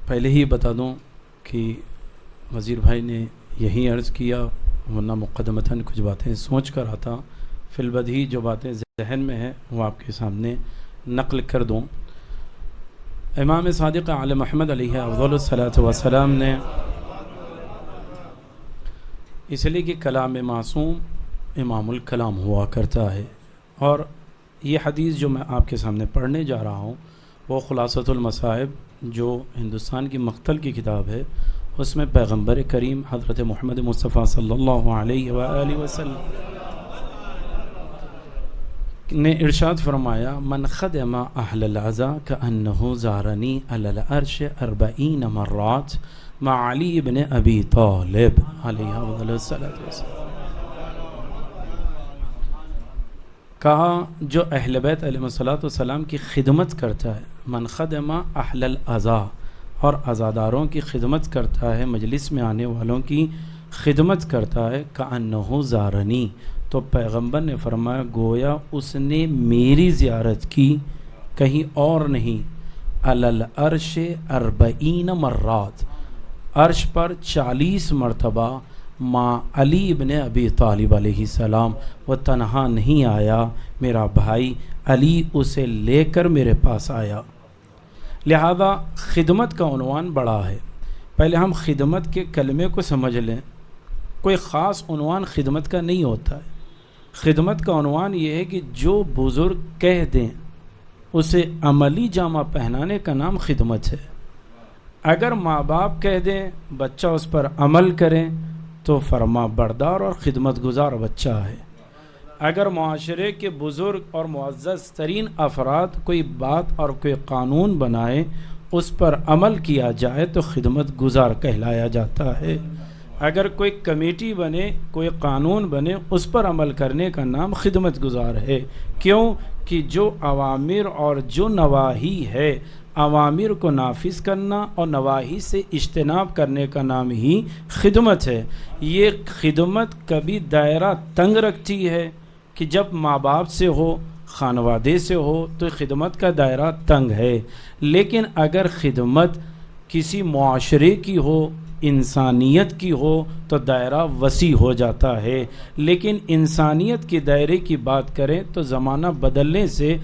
پہلے ہی بتا دوں کہ وزیر بھائی نے یہی عرض کیا، ورنہ مقدمتاً کچھ باتیں سوچ کر آتا، فی البدیہی جو باتیں ذہن میں ہیں وہ آپ کے سامنے نقل کر دوں۔ امام صادق عالم محمد علیہ افضل الصلاۃ والسلام نے اس لیے کہ کلام معصوم امام الکلام ہوا کرتا ہے، اور یہ حدیث جو میں آپ کے سامنے پڑھنے جا رہا ہوں وہ خلاصۃ المصائب جو ہندوستان کی مقتل کی کتاب ہے، اس میں پیغمبر کریم حضرت محمد مصطفیٰ صلی اللہ علیہ وآلہ وسلم نے ارشاد فرمایا، من خدم اہل العزا کأنہ زارنی علی العرش 40 مرات مع علی ابن ابی طالب علیہ الصلوۃ والسلام۔ کہا جو اہل بیت علیہ الصلوۃ والسلام کی خدمت کرتا ہے، من خدم اہل العزا، اور عزاداروں کی خدمت کرتا ہے، مجلس میں آنے والوں کی خدمت کرتا ہے، کأنہ زارنی، تو پیغمبر نے فرمایا گویا اس نے میری زیارت کی، کہیں اور نہیں، علی العرش 40 مرات، عرش پر 40 مرتبہ، ماں علی ابن ابی طالب علیہ السلام، وہ تنہا نہیں آیا، میرا بھائی علی اسے لے کر میرے پاس آیا۔ لہذا خدمت کا عنوان بڑا ہے، پہلے ہم خدمت کے کلمے کو سمجھ لیں۔ کوئی خاص عنوان خدمت کا نہیں ہوتا ہے، خدمت کا عنوان یہ ہے کہ جو بزرگ کہہ دیں اسے عملی جامہ پہنانے کا نام خدمت ہے۔ اگر ماں باپ کہہ دیں بچہ اس پر عمل کریں تو فرما بردار اور خدمت گزار بچہ ہے۔ اگر معاشرے کے بزرگ اور معزز ترین افراد کوئی بات اور کوئی قانون بنائے اس پر عمل کیا جائے تو خدمت گزار کہلایا جاتا ہے۔ اگر کوئی کمیٹی بنے، کوئی قانون بنے، اس پر عمل کرنے کا نام خدمت گزار ہے۔ کیوں کہ جو اوامر اور جو نواہی ہے، اوامر کو نافذ کرنا اور نواہی سے اجتناب کرنے کا نام ہی خدمت ہے۔ یہ خدمت کبھی دائرہ تنگ رکھتی ہے کہ جب ماں باپ سے ہو، خانوادے سے ہو تو خدمت کا دائرہ تنگ ہے، لیکن اگر خدمت کسی معاشرے کی ہو، انسانیت کی ہو تو دائرہ وسیع ہو جاتا ہے۔ لیکن انسانیت کے دائرے کی بات کریں تو زمانہ بدلنے سے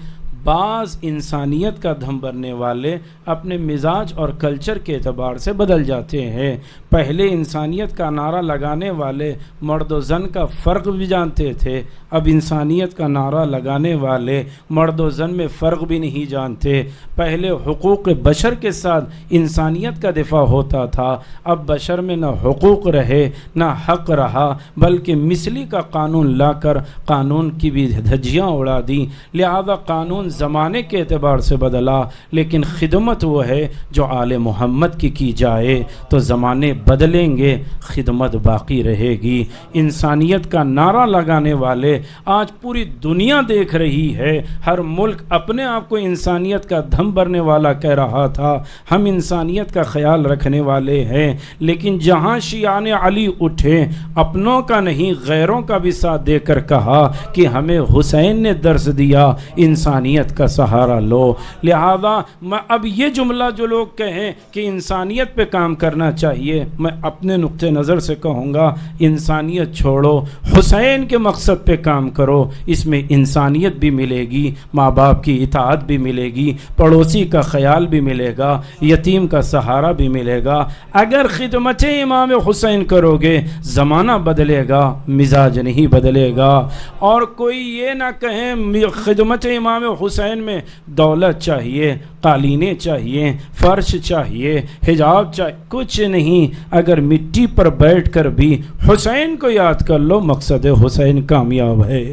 بعض انسانیت کا دھم بھرنے والے اپنے مزاج اور کلچر کے اعتبار سے بدل جاتے ہیں۔ پہلے انسانیت کا نعرہ لگانے والے مرد و زن کا فرق بھی جانتے تھے، اب انسانیت کا نعرہ لگانے والے مرد و زن میں فرق بھی نہیں جانتے۔ پہلے حقوق بشر کے ساتھ انسانیت کا دفاع ہوتا تھا، اب بشر میں نہ حقوق رہے نہ حق رہا، بلکہ مثلی کا قانون لا کر قانون کی بھی دھجیاں اڑا دیں۔ لہذا قانون زمانے کے اعتبار سے بدلا، لیکن خدمت وہ ہے جو آل محمد کی جائے تو زمانے بدلیں گے، خدمت باقی رہے گی۔ انسانیت کا نعرہ لگانے والے آج پوری دنیا دیکھ رہی ہے، ہر ملک اپنے آپ کو انسانیت کا دھم بھرنے والا کہہ رہا تھا، ہم انسانیت کا خیال رکھنے والے ہیں، لیکن جہاں شیعان علی اٹھے، اپنوں کا نہیں غیروں کا بھی ساتھ دے کر کہا کہ ہمیں حسین نے درس دیا، انسانیت کا سہارا لو۔ لہذا میں اب یہ جملہ جو لوگ کہیں کہ انسانیت پہ کام کرنا چاہیے، میں اپنے نقطہ نظر سے کہوں گا انسانیت چھوڑو، حسین کے مقصد پہ کام کرو، اس میں انسانیت بھی ملے گی، ماں باپ کی اطاعت بھی ملے گی، پڑوسی کا خیال بھی ملے گا، یتیم کا سہارا بھی ملے گا۔ اگر خدمت امام حسین کرو گے زمانہ بدلے گا، مزاج نہیں بدلے گا۔ اور کوئی یہ نہ کہیں خدمت امام حسین میں دولت چاہیے، قالینیں چاہیے، فرش چاہیے، حجاب چاہیے، کچھ نہیں۔ اگر مٹی پر بیٹھ کر بھی حسین کو یاد کر لو، مقصد حسین کامیاب ہے۔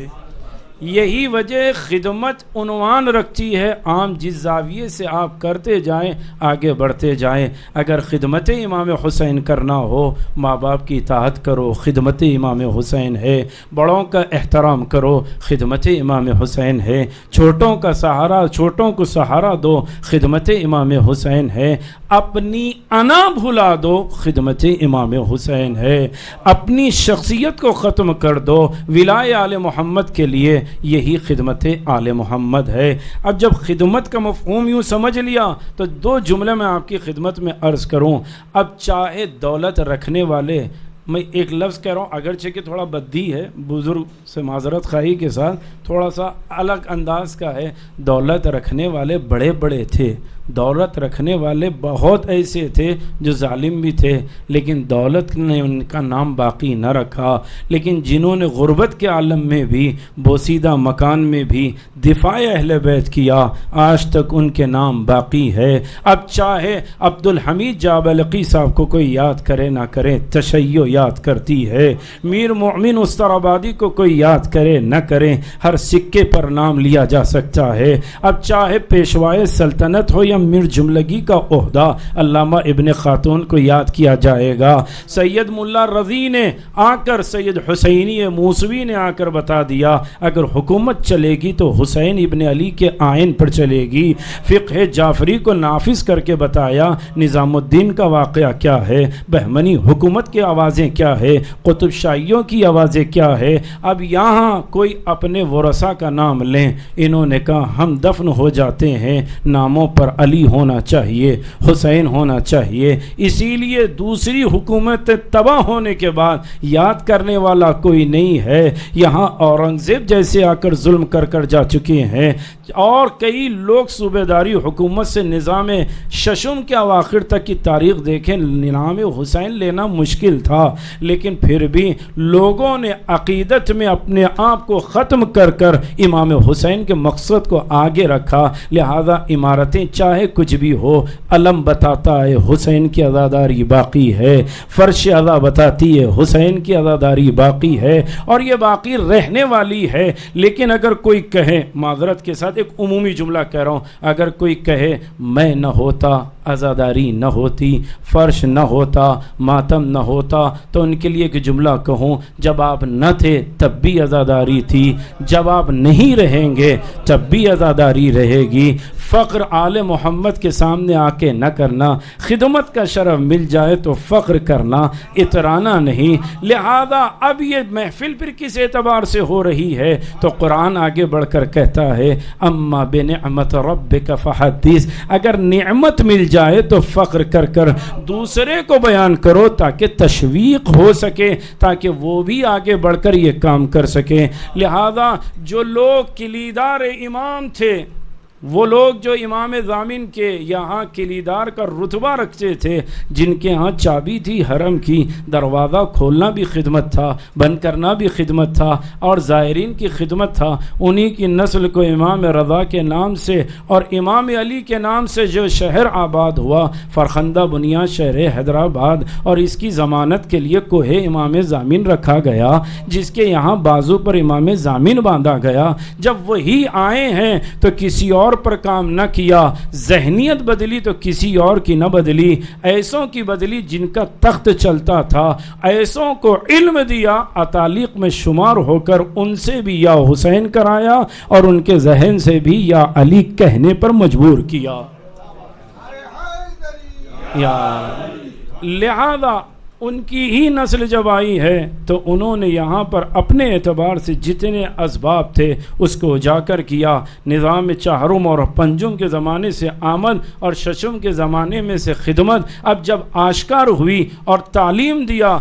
یہی وجہ خدمت عنوان رکھتی ہے، عام جس زاویے سے آپ کرتے جائیں آگے بڑھتے جائیں۔ اگر خدمت امام حسین کرنا ہو، ماں باپ کی اطاعت کرو، خدمت امام حسین ہے، بڑوں کا احترام کرو، خدمت امام حسین ہے، چھوٹوں کا سہارا، چھوٹوں کو سہارا دو، خدمت امام حسین ہے، اپنی انا بھلا دو، خدمت امام حسین ہے، اپنی شخصیت کو ختم کر دو، ولائے آل محمد کے لیے یہی خدمت آل محمد ہے۔ اب جب خدمت کا مفہوم یوں سمجھ لیا تو دو جملے میں آپ کی خدمت میں عرض کروں۔ اب چاہے دولت رکھنے والے، میں ایک لفظ کہہ رہا ہوں اگرچہ کہ تھوڑا بدی ہے، بزرگ سے معذرت خواہی کے ساتھ تھوڑا سا الگ انداز کا ہے، دولت رکھنے والے بڑے بڑے تھے، دولت رکھنے والے بہت ایسے تھے جو ظالم بھی تھے، لیکن دولت نے ان کا نام باقی نہ رکھا، لیکن جنہوں نے غربت کے عالم میں بھی، بوسیدہ مکان میں بھی دفاع اہل بیت کیا، آج تک ان کے نام باقی ہے۔ اب چاہے عبدالحمید جابلقی صاحب کو کوئی یاد کرے نہ کرے، تشیع یاد کرتی ہے، میر مومن استرابادی کو کوئی یاد کرے نہ کرے، ہر سکے پر نام لیا جا سکتا ہے۔ اب چاہے پیشوائے سلطنت ہو یا میر جملگی کا عہدہ، علامہ ابن خاتون کو یاد کیا جائے گا۔ سید ملا رضی نے آ کر، سید حسینی موسوی نے آ کر بتا دیا اگر حکومت چلے گی تو حسین ابن علی کے آئین پر چلے گی۔ فقہ جعفری کو نافذ کر کے بتایا نظام الدین کا واقعہ کیا ہے، بہمنی حکومت کی آوازیں کیا ہے، قطب شاہیوں کی آوازیں کیا ہے۔ اب یہاں کوئی اپنے ورثاء کا نام لیں، انہوں نے کہا ہم دفن ہو جاتے ہیں، ناموں پر علی ہونا چاہیے، حسین ہونا چاہیے، اسی لیے دوسری حکومت تباہ ہونے کے بعد یاد کرنے والا کوئی نہیں ہے۔ یہاں اورنگزیب جیسے آ کر ظلم کر کر جا چکے ہیں، اور کئی لوگ صوبے داری حکومت سے نظام ششم کے اواخر تک کی تاریخ دیکھیں، نام حسین لینا مشکل تھا، لیکن پھر بھی لوگوں نے عقیدت میں اپنے آپ کو ختم کر کر امام حسین کے مقصد کو آگے رکھا۔ لہذا عمارتیں چاہے کچھ بھی ہو، علم بتاتا ہے حسین کی عزاداری باقی ہے، فرش عزا بتاتی ہے حسین کی عزاداری باقی ہے، اور یہ باقی رہنے والی ہے۔ لیکن اگر کوئی کہے، معذرت کے ساتھ ایک عمومی جملہ کہہ رہا ہوں، اگر کوئی کہے میں نہ ہوتا، عزاداری نہ ہوتی، فرش نہ ہوتا، ماتم نہ ہوتا، تو ان کے لیے ایک جملہ کہوں، جب آپ نہ تھے تب بھی عزاداری تھی، جب آپ نہیں رہیں گے تب بھی عزاداری رہے گی۔ فخر آل محمد کے سامنے آ کے نہ کرنا، خدمت کا شرف مل جائے تو فخر کرنا، اترانا نہیں۔ لہذا اب یہ محفل پھر کس اعتبار سے ہو رہی ہے تو قرآن آگے بڑھ کر کہتا ہے اما بنعمت ربک فحدث، اگر نعمت مل جائے تو فخر کر کر دوسرے کو بیان کرو تاکہ تشویق ہو سکے، تاکہ وہ بھی آگے بڑھ کر یہ کام کر سکے۔ لہذا جو لوگ کلیدار امام تھے، وہ لوگ جو امام ضامن کے یہاں کلیدار کا رتبہ رکھتے تھے، جن کے ہاں چابی تھی حرم کی، دروازہ کھولنا بھی خدمت تھا، بند کرنا بھی خدمت تھا، اور زائرین کی خدمت تھا، انہی کی نسل کو امام رضا کے نام سے اور امام علی کے نام سے جو شہر آباد ہوا، فرخندہ بنیاد شہر حیدرآباد، اور اس کی ضمانت کے لیے کوہ امام ضامن رکھا گیا، جس کے یہاں بازو پر امام ضامن باندھا گیا۔ جب وہی آئے ہیں تو کسی اور پر کام نہ کیا، ذہنیت بدلی تو کسی اور کی نہ بدلی، ایسوں کی بدلی جن کا تخت چلتا تھا، ایسوں کو علم دیا، اتالیق میں شمار ہو کر ان سے بھی یا حسین کرایا اور ان کے ذہن سے بھی یا علی کہنے پر مجبور کیا۔ لہذا ان کی ہی نسل جب آئی ہے تو انہوں نے یہاں پر اپنے اعتبار سے جتنے اسباب تھے اس کو اجاگر کیا۔ نظام چہارم اور پنجم کے زمانے سے آمد اور ششم کے زمانے میں سے خدمت اب جب آشکار ہوئی اور تعلیم دیا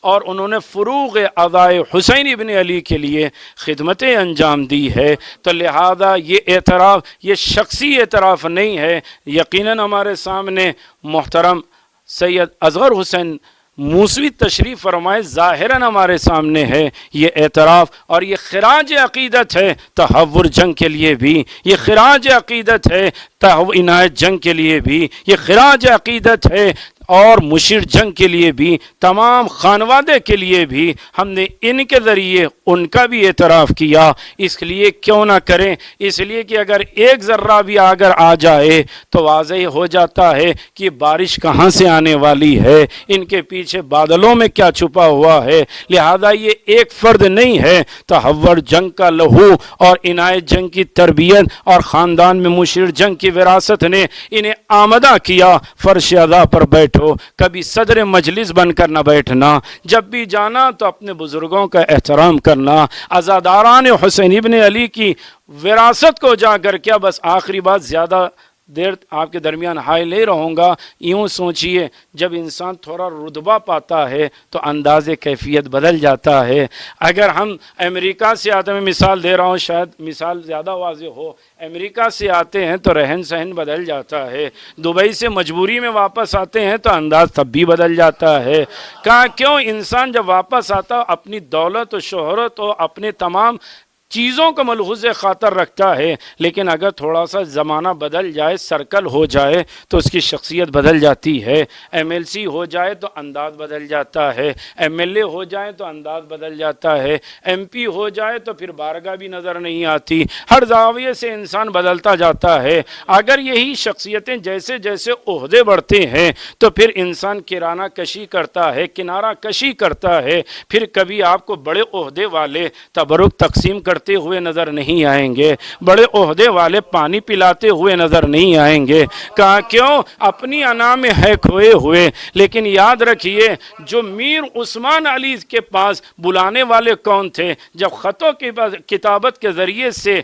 اور انہوں نے فروغ عزائے حسین ابن علی کے لیے خدمتیں انجام دی ہے، تو لہذا یہ اعتراف یہ شخصی اعتراف نہیں ہے۔ یقیناً ہمارے سامنے محترم سید اصغر حسین موسوی تشریف فرمائے، ظاہراً ہمارے سامنے ہے یہ اعتراف، اور یہ خراج عقیدت ہے تحور جنگ کے لیے بھی، یہ خراج عقیدت ہے عنایت جنگ کے لیے بھی، یہ خراج عقیدت ہے اور مشیر جنگ کے لیے بھی، تمام خانوادے کے لیے بھی۔ ہم نے ان کے ذریعے ان کا بھی اعتراف کیا، اس لیے کیوں نہ کریں، اس لیے کہ اگر ایک ذرہ بھی اگر آ جائے تو واضح ہو جاتا ہے کہ بارش کہاں سے آنے والی ہے، ان کے پیچھے بادلوں میں کیا چھپا ہوا ہے۔ لہذا یہ ایک فرد نہیں ہے، تحور جنگ کا لہو اور عنایت جنگ کی تربیت اور خاندان میں مشیر جنگ کی وراثت نے انہیں آمدہ کیا، فرش عزا پر بیٹھا بیٹھو, کبھی صدر مجلس بن کر نہ بیٹھنا, جب بھی جانا تو اپنے بزرگوں کا احترام کرنا. عزاداران حسین ابن علی کی وراثت کو جا کر کیا, بس آخری بات, زیادہ دیر آپ کے درمیان حائل نہیں رہوں گا. یوں سوچئے, جب انسان تھوڑا رتبہ پاتا ہے تو انداز کیفیت بدل جاتا ہے. اگر ہم امریکہ سے آتے ہیں, میں مثال دے رہا ہوں, شاید مثال زیادہ واضح ہو, امریکہ سے آتے ہیں تو رہن سہن بدل جاتا ہے. دبئی سے مجبوری میں واپس آتے ہیں تو انداز تب بھی بدل جاتا ہے. کہا کیوں؟ انسان جب واپس آتا اپنی دولت و شہرت و اپنے تمام چیزوں کو ملحوظ خاطر رکھتا ہے, لیکن اگر تھوڑا سا زمانہ بدل جائے, سرکل ہو جائے تو اس کی شخصیت بدل جاتی ہے. ایم ایل سی ہو جائے تو انداز بدل جاتا ہے, ایم ایل اے ہو جائے تو انداز بدل جاتا ہے, ایم پی ہو جائے تو پھر بارگاہ بھی نظر نہیں آتی. ہر زاویے سے انسان بدلتا جاتا ہے. اگر یہی شخصیتیں جیسے جیسے عہدے بڑھتے ہیں تو پھر انسان کرانہ کشی کرتا ہے, کنارہ کشی کرتا ہے. پھر کبھی آپ کو بڑے عہدے والے تبرک تقسیم کرتے ہوئے نظر نہیں آئیں گے, بڑے عہدے والے پانی پلاتے ہوئے نظر نہیں آئیں گے. کہا کیوں؟ اپنی انا میں ہے کھوئے ہوئے. لیکن یاد رکھیے, جو میر عثمان علی کے پاس بلانے والے کون تھے؟ جب خطوں کی کتابت کے ذریعے سے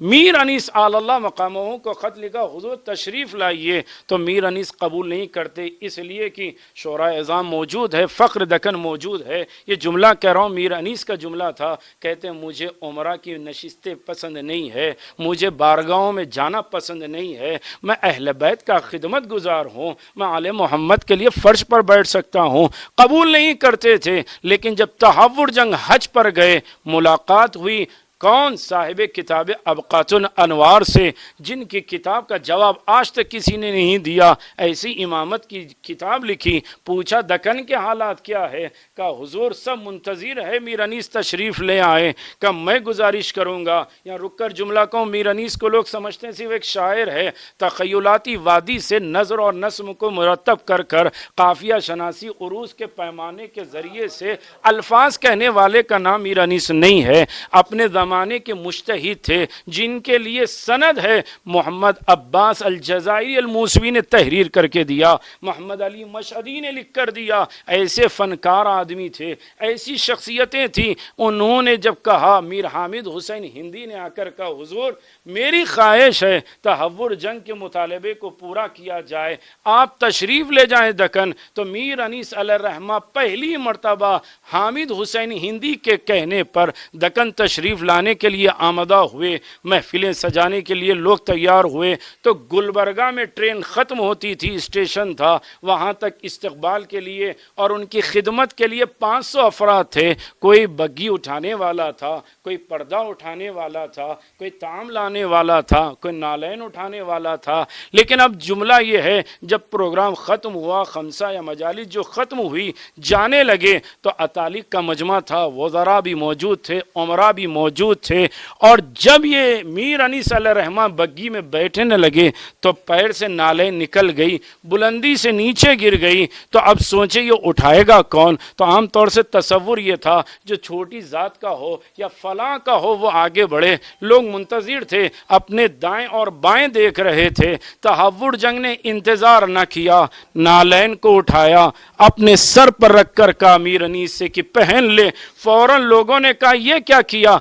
میر انیس آل اللہ مقامہ کو خط لکھا, حضور تشریف لائیے, تو میر انیس قبول نہیں کرتے, اس لیے کہ شورائے اعظام موجود ہے, فخر دکن موجود ہے. یہ جملہ کہہ رہا ہوں, میر انیس کا جملہ تھا. کہتے ہیں مجھے عمرہ کی نشستیں پسند نہیں ہے, مجھے بارگاہوں میں جانا پسند نہیں ہے, میں اہل بیت کا خدمت گزار ہوں, میں آل محمد کے لیے فرش پر بیٹھ سکتا ہوں. قبول نہیں کرتے تھے. لیکن جب تحور جنگ حج پر گئے, ملاقات ہوئی کون؟ صاحب کتاب ابقات الانوار سے, جن کی کتاب کا جواب آج تک کسی نے نہیں دیا. ایسی امامت کی کتاب لکھی. پوچھا دکن کے حالات کیا ہے؟ کہا حضور سب منتظر ہے, میر انیس تشریف لے آئے. کہا میں گزارش کروں گا, یا رک کر جملہ کہوں, میر انیس کو لوگ سمجھتے ہیں صرف ایک شاعر ہے. تخیلاتی وادی سے نظر اور نظم کو مرتب کر کر قافیہ شناسی عروض کے پیمانے کے ذریعے سے الفاظ کہنے والے کا نام میر انیس نہیں ہے. اپنے زمانے کے مجتہد تھے, جن کے لیے سند ہے محمد عباس الجزائری الموسوی نے تحریر کر کے دیا, محمد علی مشہدی نے لکھ کر دیا. ایسے فنکار آدمی تھے, ایسی شخصیتیں تھیں. انہوں نے جب کہا, میر حامد حسین ہندی نے آ کر کہا حضور میری خواہش ہے تحور جنگ کے مطالبے کو پورا کیا جائے, آپ تشریف لے جائیں دکن. تو میر انیس علیہ الرحمہ پہلی مرتبہ حامد حسین ہندی کے کہنے پر دکن تشریف لانے کے لیے آمدہ ہوئے. محفلیں سجانے کے لیے لوگ تیار ہوئے تو گلبرگہ میں ٹرین ختم ہوتی تھی, اسٹیشن تھا, وہاں تک استقبال کے لیے اور ان کی خدمت کے لیے 500 افراد تھے. کوئی بگی اٹھانے والا تھا, کوئی پردہ اٹھانے والا تھا, کوئی تعام لانے والا تھا, کوئی نالین اٹھانے والا تھا. لیکن اب جملہ یہ ہے, جب پروگرام ختم ہوا, خمسہ یا مجالس جو ختم ہوئی, جانے لگے تو اتالیق کا مجمع تھا, وزراء بھی موجود تھے, عمراء بھی موجود تھے. اور جب یہ میر انیس علیہ الرحمہ بگی میں بیٹھنے لگے تو پیر سے نالے نکل گئی, بلندی سے نیچے گر گئی. تو اب سوچے یہ اٹھائے گا کون؟ تو عام طور سے تصور یہ تھا جو چھوٹی ذات کا ہو یا فلاں کا ہو وہ آگے بڑھے. لوگ منتظر تھے, اپنے دائیں اور بائیں دیکھ رہے تھے. تحور جنگ نے انتظار نہ کیا, نالین کو اٹھایا, اپنے سر پر رکھ کر کہا میر انیس سے کہ پہن لے. فوراً لوگوں نے کہا یہ کیا کیا,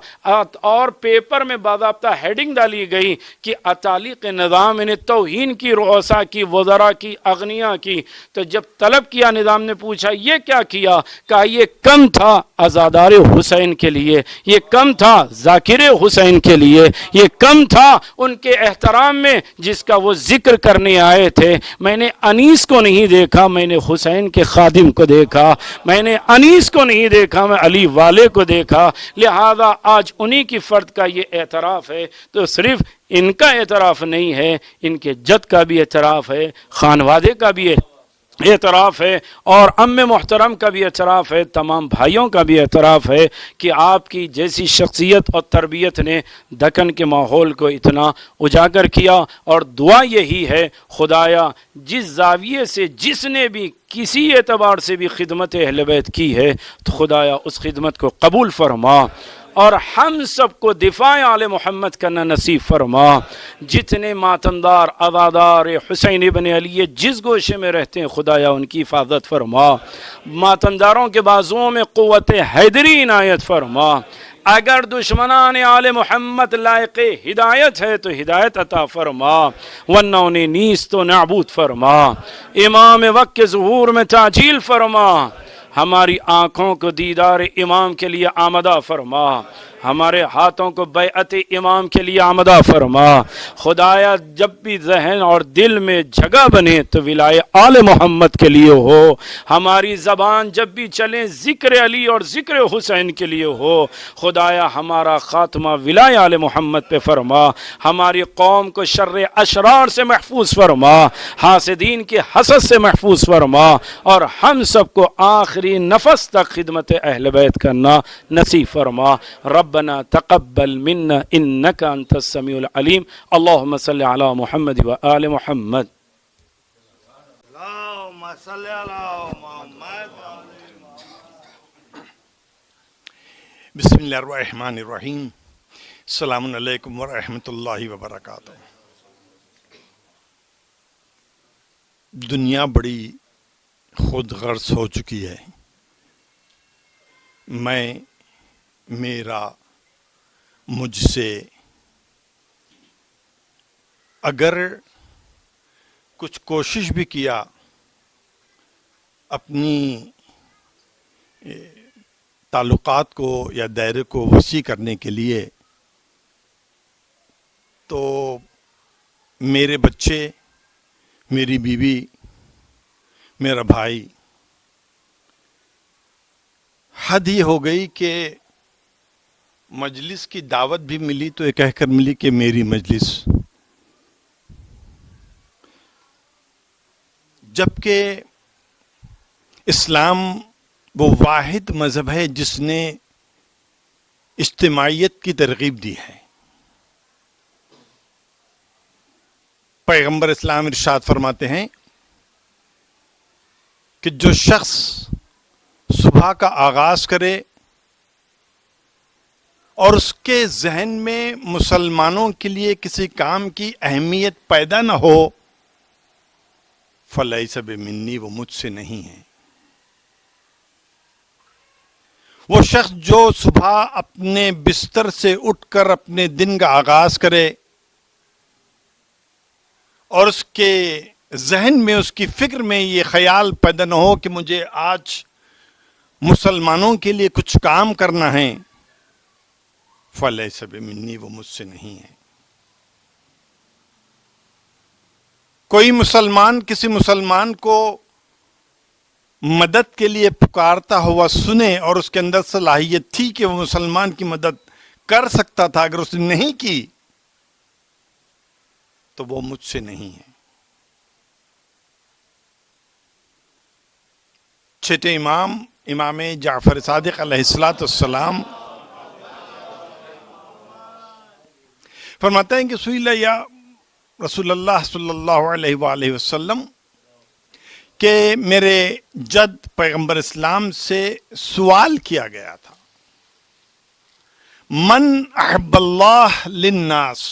اور پیپر میں باضابطہ ہیڈنگ ڈالی گئی کہ اتالیق نظام نے توہین کی, رؤسا کی, وزراء کی, اغنیاء کی. تو جب طلب کیا, نظام نے پوچھا یہ کیا کیا؟ کہا یہ کم تھا عزادار حسین کے لیے, یہ کم تھا ذاکر حسین کے لیے, یہ کم تھا ان کے احترام میں جس کا وہ ذکر کرنے آئے تھے. میں نے انیس کو نہیں دیکھا, میں نے حسین کے خادم کو دیکھا. میں نے انیس کو نہیں دیکھا, میں علی والے کو دیکھا. لہذا آج انہی کی فرد کا یہ اعتراف ہے. تو صرف ان کا اعتراف نہیں ہے, ان کے جد کا بھی اعتراف ہے, خانوادے کا بھی اعتراف ہے, اور ام محترم کا بھی اعتراف ہے, تمام بھائیوں کا بھی اعتراف ہے کہ آپ کی جیسی شخصیت اور تربیت نے دکن کے ماحول کو اتنا اجاگر کیا. اور دعا یہی ہے, خدایا جس زاویے سے جس نے بھی کسی اعتبار سے بھی خدمت اہل بیت کی ہے تو خدایا اس خدمت کو قبول فرما, اور ہم سب کو دفاع آل محمد کرنا نصیب فرما۔ جتنے ماتمدار عزادار حسین ابن علی جس گوشے میں رہتے ہیں خدایا ان کی حفاظت فرما، ماتمداروں کے بازوؤں میں قوت حیدری عنایت فرما۔ اگر دشمنان آل محمد لائق ہدایت ہے تو ہدایت عطا فرما، ورنہ انہیں نیست و نابود فرما۔ امام وقت کے ظہور میں تعجیل فرما، ہماری آنکھوں کو دیدار امام کے لیے آمدہ فرما، ہمارے ہاتھوں کو بیعت امام کے لیے آمدہ فرما۔ خدایا جب بھی ذہن اور دل میں جگہ بنے تو ولایہ آل محمد کے لیے ہو، ہماری زبان جب بھی چلے ذکر علی اور ذکر حسین کے لیے ہو۔ خدایا ہمارا خاتمہ ولایہ آل محمد پہ فرما، ہماری قوم کو شر اشرار سے محفوظ فرما، حاسدین کے حسد سے محفوظ فرما، اور ہم سب کو آخری نفس تک خدمت اہل بیت کرنا نصیب فرما۔ ربنا تقبل منا انك انت السميع العليم اللهم صل على محمد وآل محمد۔ اللهم صل على محمد۔ بسم اللہ الرحمن الرحیم۔ السلام علیکم ورحمۃ اللہ وبرکاتہ۔ دنیا بڑی خود غرض ہو چکی ہے، میں، میرا، مجھ سے، اگر کچھ کوشش بھی کیا اپنی تعلقات کو یا دائرے کو وسیع کرنے کے لیے، تو میرے بچے، میری بیوی، میرا بھائی، حد یہ ہو گئی کہ مجلس کی دعوت بھی ملی تو یہ کہہ کر ملی کہ میری مجلس، جبکہ اسلام وہ واحد مذہب ہے جس نے اجتماعیت کی ترغیب دی ہے۔ پیغمبر اسلام ارشاد فرماتے ہیں کہ جو شخص صبح کا آغاز کرے اور اس کے ذہن میں مسلمانوں کے لیے کسی کام کی اہمیت پیدا نہ ہو، فَلَيْسَ بِمِنِّي، وہ مجھ سے نہیں ہے۔ وہ شخص جو صبح اپنے بستر سے اٹھ کر اپنے دن کا آغاز کرے اور اس کے ذہن میں، اس کی فکر میں یہ خیال پیدا نہ ہو کہ مجھے آج مسلمانوں کے لیے کچھ کام کرنا ہے، فَلَيْسَ بِمِنِّي، وہ مجھ سے نہیں ہے۔ کوئی مسلمان کسی مسلمان کو مدد کے لیے پکارتا ہوا سنے اور اس کے اندر صلاحیت تھی کہ وہ مسلمان کی مدد کر سکتا تھا، اگر اس نے نہیں کی تو وہ مجھ سے نہیں ہے۔ چھٹے امام جعفر صادق علیہ السلام فرماتے ہیں کہ سئل یا رسول اللہ صلی اللہ علیہ وآلہ وسلم، کہ میرے جد پیغمبر اسلام سے سوال کیا گیا تھا، من احب اللہ للناس،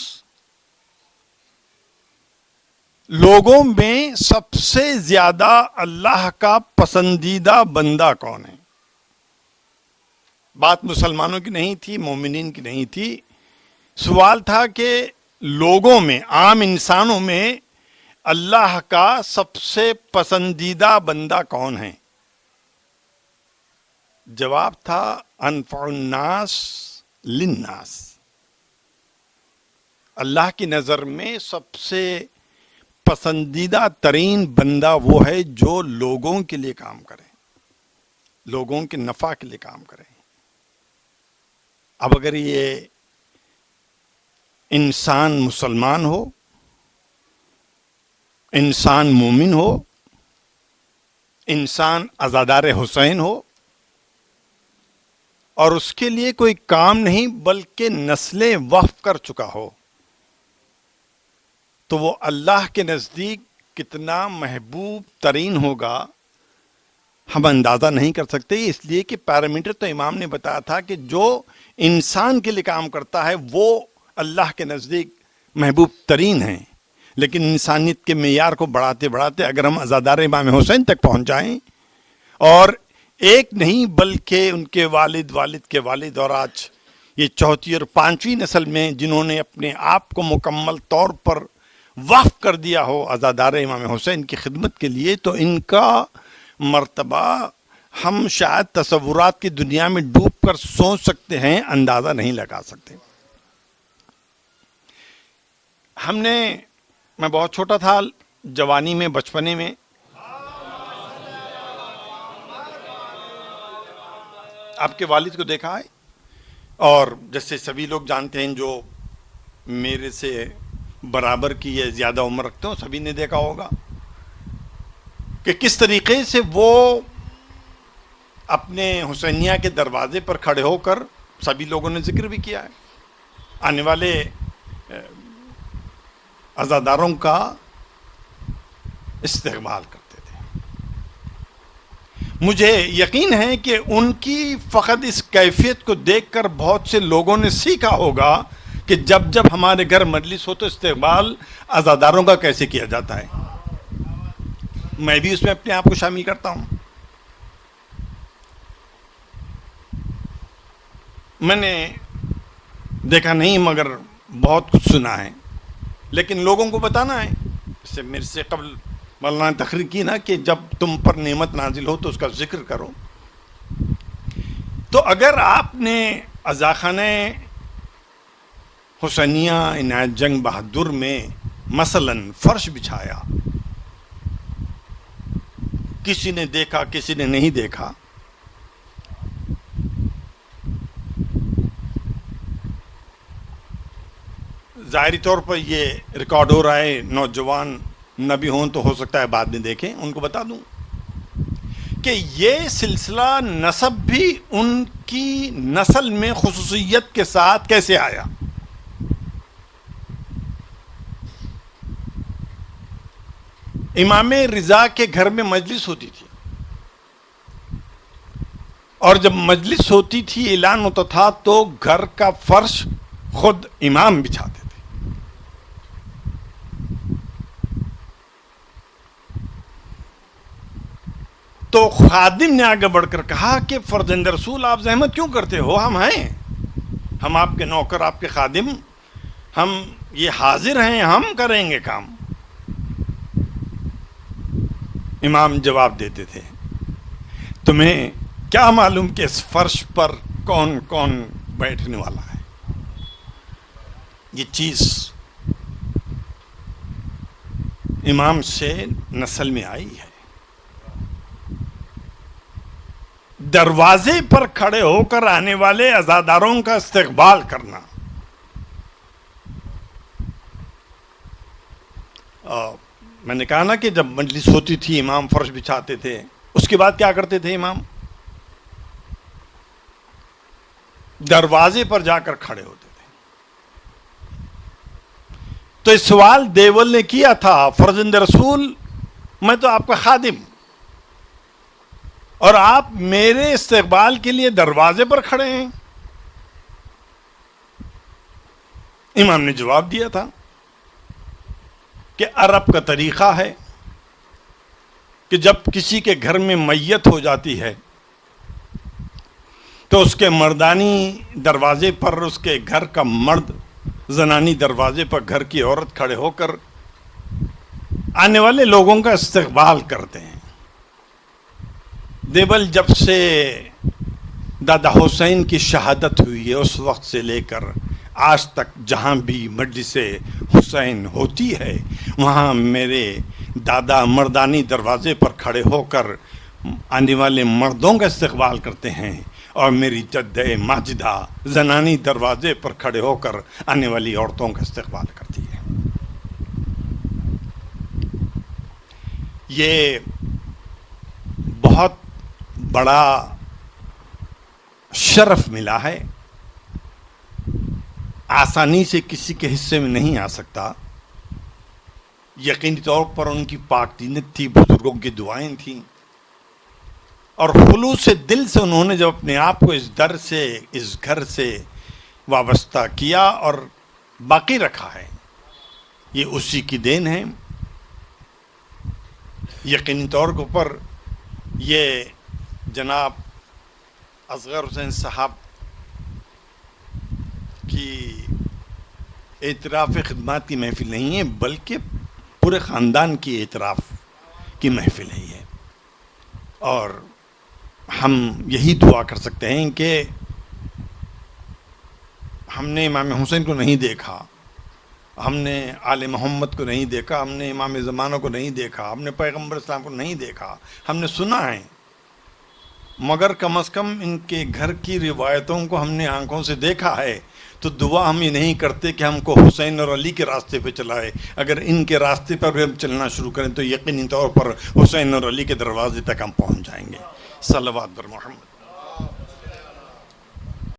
لوگوں میں سب سے زیادہ اللہ کا پسندیدہ بندہ کون ہے؟ بات مسلمانوں کی نہیں تھی، مومنین کی نہیں تھی، سوال تھا کہ لوگوں میں، عام انسانوں میں اللہ کا سب سے پسندیدہ بندہ کون ہے؟ جواب تھا انفع الناس للناس، اللہ کی نظر میں سب سے پسندیدہ ترین بندہ وہ ہے جو لوگوں کے لیے کام کرے، لوگوں کے نفع کے لیے کام کرے۔ اب اگر یہ انسان مسلمان ہو، انسان مومن ہو، انسان عزادار حسین ہو، اور اس کے لیے کوئی کام نہیں بلکہ نسلیں وقف کر چکا ہو، تو وہ اللہ کے نزدیک کتنا محبوب ترین ہوگا ہم اندازہ نہیں کر سکتے، اس لیے کہ پیرامیٹر تو امام نے بتایا تھا کہ جو انسان کے لیے کام کرتا ہے وہ اللہ کے نزدیک محبوب ترین ہیں، لیکن انسانیت کے معیار کو بڑھاتے بڑھاتے اگر ہم عزادار امام حسین تک پہنچ جائیں، اور ایک نہیں بلکہ ان کے والد، والد کے والد، اور آج یہ چوتھی اور پانچویں نسل میں جنہوں نے اپنے آپ کو مکمل طور پر وقف کر دیا ہو عزادار امام حسین کی خدمت کے لیے، تو ان کا مرتبہ ہم شاید تصورات کی دنیا میں ڈوب کر سوچ سکتے ہیں، اندازہ نہیں لگا سکتے۔ میں بہت چھوٹا تھا، جوانی میں، بچپنے میں آپ کے والد کو دیکھا ہے، اور جیسے سبھی لوگ جانتے ہیں جو میرے سے برابر کی یا زیادہ عمر رکھتے ہو، سبھی نے دیکھا ہوگا کہ کس طریقے سے وہ اپنے حسینیہ کے دروازے پر کھڑے ہو کر، سبھی لوگوں نے ذکر بھی کیا ہے، آنے والے عزاداروں کا استقبال کرتے تھے۔ مجھے یقین ہے کہ ان کی فقط اس کیفیت کو دیکھ کر بہت سے لوگوں نے سیکھا ہوگا کہ جب جب ہمارے گھر مجلس ہو تو استقبال عزاداروں کا کیسے کیا جاتا ہے۔ میں بھی اس میں اپنے آپ کو شامل کرتا ہوں۔ میں نے دیکھا نہیں مگر بہت کچھ سنا ہے، لیکن لوگوں کو بتانا ہے۔ جیسے میرے سے قبل مولانا نے تقریر کی نا کہ جب تم پر نعمت نازل ہو تو اس کا ذکر کرو، تو اگر آپ نے عزاخانہ حسینیہ عنایت جنگ بہادر میں مثلاً فرش بچھایا، کسی نے دیکھا کسی نے نہیں دیکھا، ظاہری طور پر یہ ریکارڈ ہو رہا ہے، نوجوان نبی ہوں تو ہو سکتا ہے بعد میں دیکھیں، ان کو بتا دوں کہ یہ سلسلہ نسب بھی ان کی نسل میں خصوصیت کے ساتھ کیسے آیا۔ امام رضا کے گھر میں مجلس ہوتی تھی، اور جب مجلس ہوتی تھی، اعلان ہوتا تھا، تو گھر کا فرش خود امام بچھاتے تھے۔ تو خادم نے آگے بڑھ کر کہا کہ فرزند رسول آپ زحمت کیوں کرتے ہو، ہم ہیں، ہم آپ کے نوکر، آپ کے خادم، ہم یہ حاضر ہیں، ہم کریں گے کام۔ امام جواب دیتے تھے، تمہیں کیا معلوم کہ اس فرش پر کون کون بیٹھنے والا ہے؟ یہ چیز امام سے نسل میں آئی ہے۔ دروازے پر کھڑے ہو کر آنے والے عزاداروں کا استقبال کرنا۔ میں نے کہا نا کہ جب مجلس ہوتی تھی امام فرش بچھاتے تھے، اس کے بعد کیا کرتے تھے امام؟ دروازے پر جا کر کھڑے ہوتے تھے۔ تو اس سوال دیول نے کیا تھا، فرزند رسول میں تو آپ کا خادم، اور آپ میرے استقبال کے لیے دروازے پر کھڑے ہیں۔ امام نے جواب دیا تھا کہ عرب کا طریقہ ہے کہ جب کسی کے گھر میں میت ہو جاتی ہے تو اس کے مردانی دروازے پر، اس کے گھر کا مرد زنانی دروازے پر گھر کی عورت کھڑے ہو کر آنے والے لوگوں کا استقبال کرتے ہیں۔ دیبل جب سے دادا حسین کی شہادت ہوئی ہے اس وقت سے لے کر آج تک جہاں بھی مجلس حسین ہوتی ہے، وہاں میرے دادا مردانی دروازے پر کھڑے ہو کر آنے والے مردوں کا استقبال کرتے ہیں، اور میری جد ماجدہ زنانی دروازے پر کھڑے ہو کر آنے والی عورتوں کا استقبال کرتی ہے۔ یہ بہت بڑا شرف ملا ہے، آسانی سے کسی کے حصے میں نہیں آ سکتا۔ یقینی طور پر ان کی پاک دینت تھی، بزرگوں کی دعائیں تھیں، اور خلوص دل سے انہوں نے جب اپنے آپ کو اس در سے اس گھر سے وابستہ کیا اور باقی رکھا ہے، یہ اسی کی دین ہے۔ یقینی طور کے اوپر یہ جناب اصغر حسین صاحب کی اعتراف خدمات کی محفل نہیں ہے، بلکہ پورے خاندان کی اعتراف کی محفل ہے یہ۔ اور ہم یہی دعا کر سکتے ہیں کہ ہم نے امام حسین کو نہیں دیکھا، ہم نے آل محمد کو نہیں دیکھا، ہم نے امام زمانہ کو نہیں دیکھا، ہم نے پیغمبر اسلام کو نہیں دیکھا، ہم نے سنا ہے، مگر کم از کم ان کے گھر کی روایتوں کو ہم نے آنکھوں سے دیکھا ہے۔ تو دعا ہم یہ نہیں کرتے کہ ہم کو حسین اور علی کے راستے پہ چلائے، اگر ان کے راستے پر بھی ہم چلنا شروع کریں تو یقینی طور پر حسین اور علی کے دروازے تک ہم پہنچ جائیں گے۔ صلوات بر محمد۔